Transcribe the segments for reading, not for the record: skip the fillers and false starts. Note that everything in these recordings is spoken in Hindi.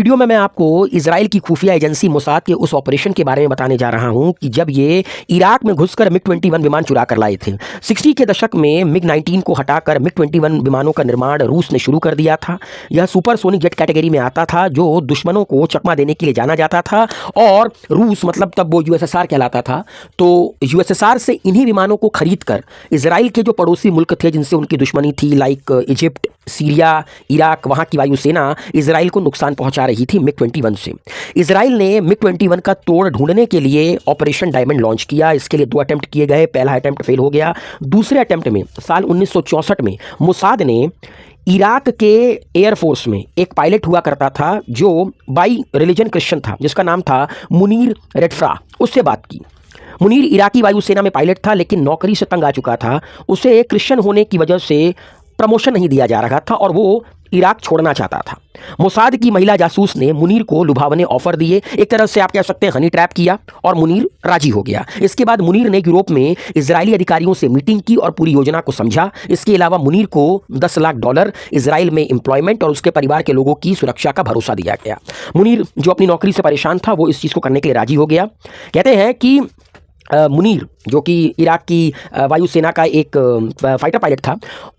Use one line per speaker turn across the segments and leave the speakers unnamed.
वीडियो में मैं आपको इजराइल की खुफिया एजेंसी मोसाद के उस ऑपरेशन के बारे में बताने जा रहा हूं कि जब ये इराक में घुसकर मिग-21 विमान चुरा कर लाए थे। 60 के दशक में मिग-19 को हटाकर मिग-21 विमानों का निर्माण रूस ने शुरू कर दिया था। यह सुपरसोनिक जेट कैटेगरी में आता था जो दुश्मनों को चकमा देने के लिए जाना जाता था और रूस मतलब तब वो यूएसएसआर कहलाता था। तो यूएसएसआर से इन्हीं विमानों को खरीद कर इजराइल के जो पड़ोसी मुल्क थे जिनसे उनकी दुश्मनी थी लाइक इजिप्ट, सीरिया, इराक, वहाँ की वायुसेना इजराइल को नुकसान पहुंचा रही थी मिग-21 से। इजराइल ने मिग-21 का तोड़ ढूंढने के लिए ऑपरेशन डायमंड लॉन्च किया। इसके लिए 2 अटेम्प्ट किए गए। पहला अटेम्प्ट फेल हो गया। दूसरे अटेम्प्ट में साल 1964 में मोसाद ने इराक के एयरफोर्स में एक पायलट हुआ करता था जो बाई रिलीजन क्रिश्चियन था, जिसका नाम था मुनीर रेडफ्रा, उससे बात की। मुनीर इराकी वायुसेना में पायलट था लेकिन नौकरी से तंग आ चुका था। उसे क्रिश्चियन होने की वजह से प्रमोशन नहीं दिया जा रहा था और वो इराक छोड़ना चाहता था। मोसाद की महिला जासूस ने मुनीर को लुभावने ऑफर दिए। एक तरह से आप कह सकते हैं हनी ट्रैप किया और मुनीर राजी हो गया। इसके बाद मुनीर ने यूरोप में इजरायली अधिकारियों से मीटिंग की और पूरी योजना को समझा। इसके अलावा मुनीर को $10 लाख इजराइल में एम्प्लॉयमेंट और उसके परिवार के लोगों की सुरक्षा का भरोसा दिया गया। मुनीर जो अपनी नौकरी से परेशान था वो इस चीज़ को करने के लिए राजी हो गया। कहते हैं कि मुनीर जो कि इराक की वायुसेना का एक फाइटर पायलट था,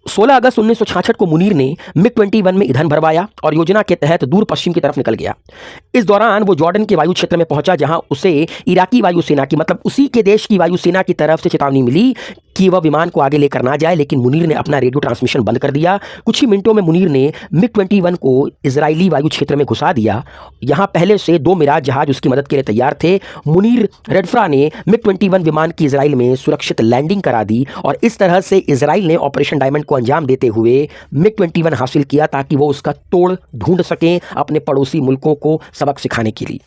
16 अगस्त 1966 को मुनीर ने मिग-21 में ईंधन भरवाया और योजना के तहत दूर पश्चिम की तरफ निकल गया। इस दौरान वो जॉर्डन के वायु क्षेत्र में पहुंचा जहां उसे इराकी वायुसेना की मतलब उसी के देश की वायुसेना की तरफ से चेतावनी मिली कि वह विमान को आगे लेकर ना जाए, लेकिन मुनीर ने अपना रेडियो ट्रांसमिशन बंद कर दिया। कुछ ही मिनटों में मुनीर ने मिग-21 को इजरायली वायु क्षेत्र में घुसा दिया। यहाँ पहले से 2 मिराज जहाज उसकी मदद के लिए तैयार थे। मुनीर रेडफ्रा ने मिग-21 विमान की इजराइल में सुरक्षित लैंडिंग करा दी और इस तरह से इजराइल ने ऑपरेशन डायमंड को अंजाम देते हुए मिग-21 हासिल किया ताकि वो उसका तोड़ ढूंढ सकें अपने पड़ोसी मुल्कों को सबक सिखाने के लिए।